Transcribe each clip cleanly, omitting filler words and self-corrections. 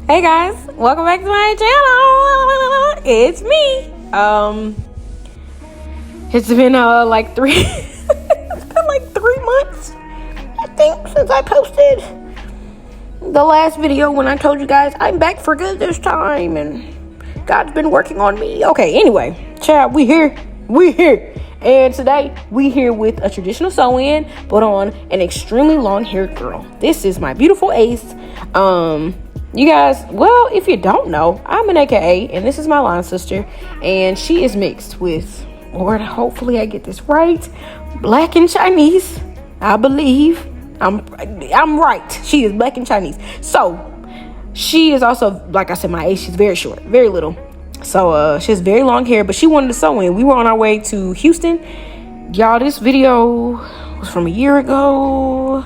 Hey guys, welcome back to my channel. It's me. It's been like 3 it's been like 3 months, I think, since I posted the last video when I told you guys I'm back for good this time and God's been working on me. Okay, anyway, child, we here. And today we here with a traditional sew-in, but on an extremely long-haired girl. This is my beautiful Ace. You guys, well, if you don't know, I'm an AKA, and this is my line sister, and she is mixed with, Lord, hopefully I get this right, Black and Chinese. I believe I'm right. She is Black and Chinese. So she is also, like I said, my Ace. She's very short, very little. So she has very long hair, but she wanted to sew in. We were on our way to Houston. Y'all, this video was from a year ago,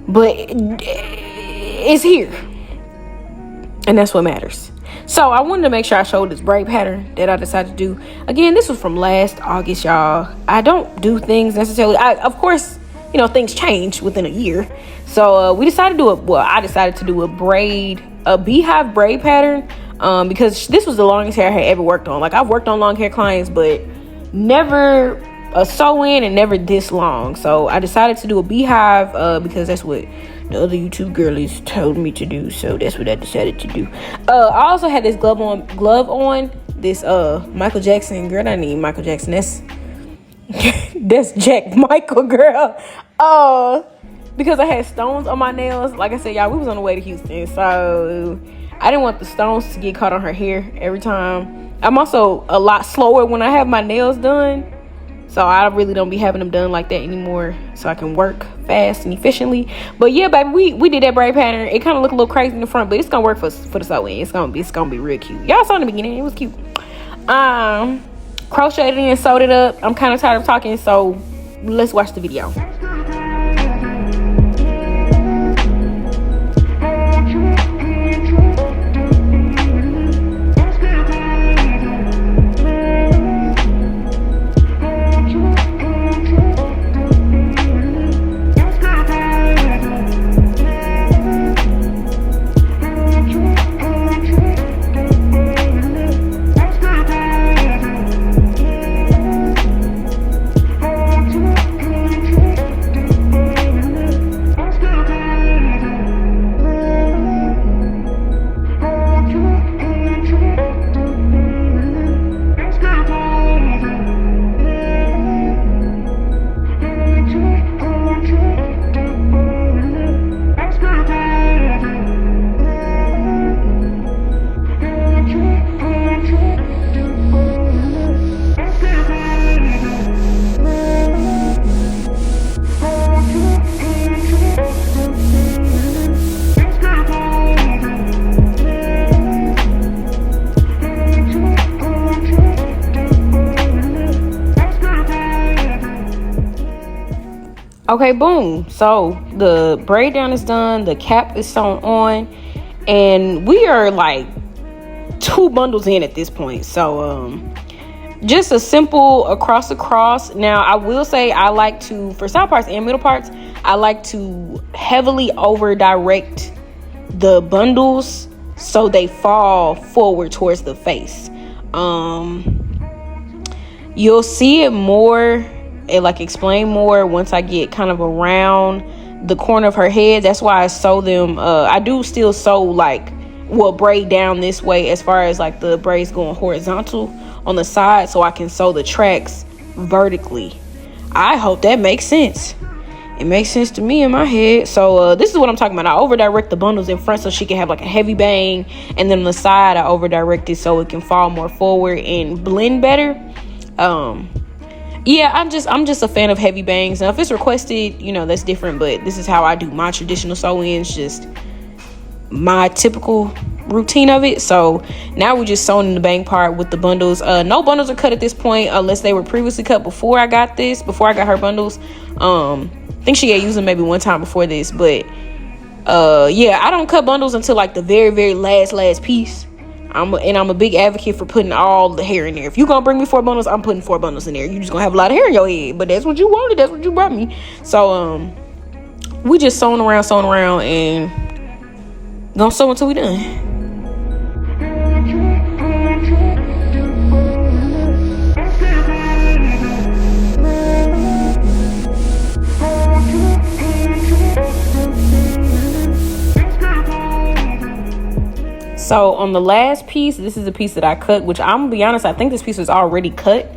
but it's here, and that's what matters. So I wanted to make sure I showed this braid pattern that I decided to do. Again, this was from last August, y'all. I don't do things necessarily. Of course, you know, things change within a year. So we decided to do I decided to do a beehive braid pattern. Because this was the longest hair I had ever worked on. Like, I've worked on long hair clients, but never a sew-in and never this long. So I decided to do a beehive because that's what the other YouTube girlies told me to do. So that's what I decided to do. I also had this glove on. This Michael Jackson. Girl, I need Michael Jackson. That's Jack Michael, girl. Because I had stones on my nails. Like I said, y'all, we was on the way to Houston. So I didn't want the stones to get caught on her hair every time. I'm also a lot slower when I have my nails done. So I really don't be having them done like that anymore. So I can work fast and efficiently. But yeah, baby, we did that braid pattern. It kind of looked a little crazy in the front, but it's going to work for the sew-in. It's gonna be real cute. Y'all saw in the beginning. It was cute. Crocheted and sewed it up. I'm kind of tired of talking, so let's watch the video. Okay, boom. So the braid down is done. The cap is sewn on. And we are like 2 bundles in at this point. So just a simple across. Now, I will say I like to, for side parts and middle parts, I like to heavily over direct the bundles so they fall forward towards the face. You'll see it more, explain more once I get kind of around the corner of her head. That's why I sew them. I do still sew braid down this way as far as like the braids going horizontal on the side, so I can sew the tracks vertically. I hope that makes sense. It makes sense to me in my head. So this is what I'm talking about. I over direct the bundles in front so she can have like a heavy bang, and then on the side I over direct it so it can fall more forward and blend better. Yeah, I'm just a fan of heavy bangs. Now, if it's requested, you know, that's different, but this is how I do my traditional sew-ins, just my typical routine of it. So now we're just sewing in the bang part with the bundles. No bundles are cut at this point unless they were previously cut before I got her bundles. I think she had used them maybe one time before this, but yeah, I don't cut bundles until like the very, very last piece. I'm a big advocate for putting all the hair in there. If you're gonna bring me 4 bundles, I'm putting 4 bundles in there. You're just gonna have a lot of hair in your head, but that's what you wanted, that's what you brought me. So we just sewing around, and Gonna sew until we done. So on the last piece, this is a piece that I cut, which I'm gonna be honest, I think this piece was already cut.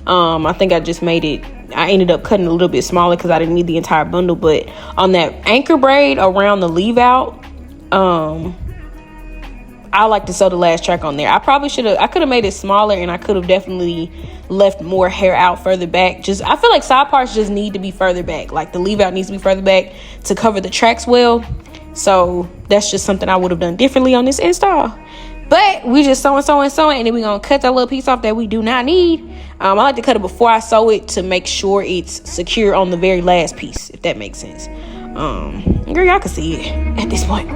I think I just I ended up cutting a little bit smaller because I didn't need the entire bundle. But on that anchor braid around the leave out, I like to sew the last track on there. I could have made it smaller, and I could have definitely left more hair out further back. I feel like side parts just need to be further back. Like the leave out needs to be further back to cover the tracks well. So that's just something I would have done differently on this install. But we just sewing, and then we're going to cut that little piece off that we do not need. I like to cut it before I sew it to make sure it's secure on the very last piece, if that makes sense. Girl, y'all can see it at this point.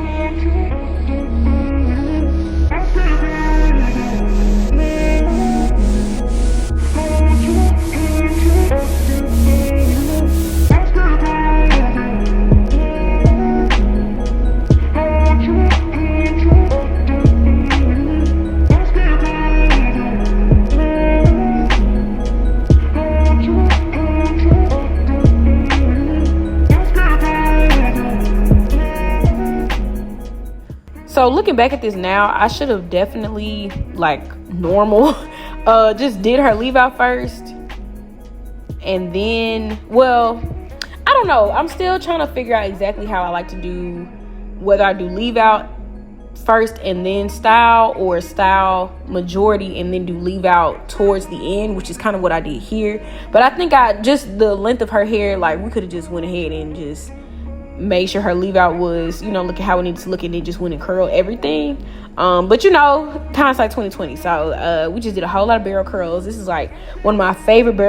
So looking back at this now, I should have definitely, like normal, just did her leave out first. And then, well, I don't know. I'm still trying to figure out exactly how I like to do, whether I do leave out first and then style, or style majority and then do leave out towards the end, which is kind of what I did here. But I think just the length of her hair, like we could have just went ahead and just made sure her leave out was, look at how it needed to look, and then just went and curled everything. But hindsight 2020. So we just did a whole lot of barrel curls. This is like one of my favorite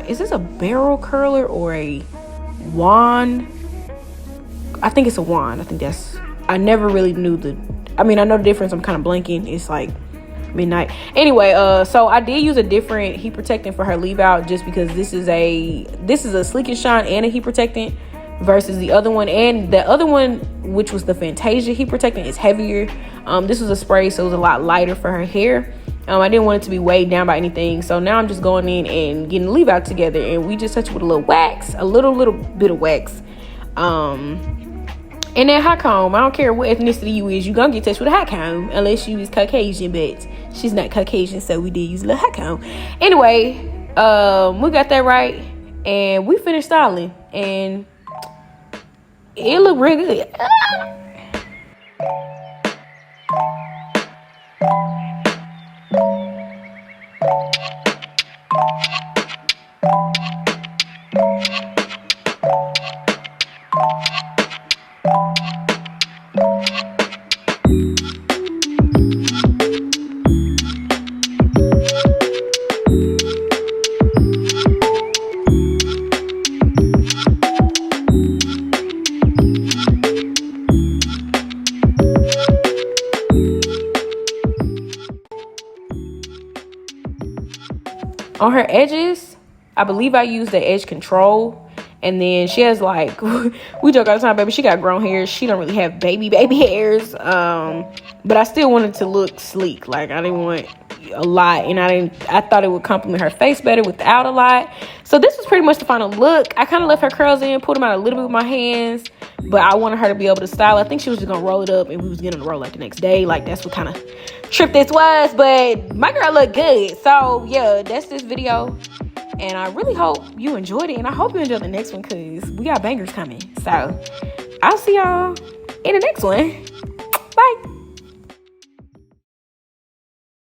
is this a barrel curler or a wand? I think it's a wand. I never really knew I know the difference. I'm kind of blanking. It's like midnight. Anyway, so I did use a different heat protectant for her leave out, just because this is a Sleek and Shine and a heat protectant versus the other one. And the other one, which was the Fantasia heat protectant, is heavier. This was a spray, so it was a lot lighter for her hair. I didn't want it to be weighed down by anything. So now I'm just going in and getting the leave out together, and we just touch it with a little wax, a little bit of wax. And that hot comb, I don't care what ethnicity you is, you gonna get touched with a hot comb unless you is Caucasian, but she's not Caucasian, so we did use a little hot comb. Anyway, we got that right, and we finished styling, and it looked real good. On her edges, I believe I used the edge control. And then she has like, we joke all the time, baby, she got grown hairs. She don't really have baby hairs. But I still wanted to look sleek. Like I didn't want a lot, and I thought it would complement her face better without a lot. So this was pretty much the final look. I kind of left her curls in, pulled them out a little bit with my hands, but I wanted her to be able to style. I think she was just gonna roll it up, and we was getting to roll like the next day. Like that's what kind of trip this was. But my girl looked good. So yeah, that's this video, and I really hope you enjoyed it, and I hope you enjoy the next one, because we got bangers coming. So I'll see y'all in the next one. Bye.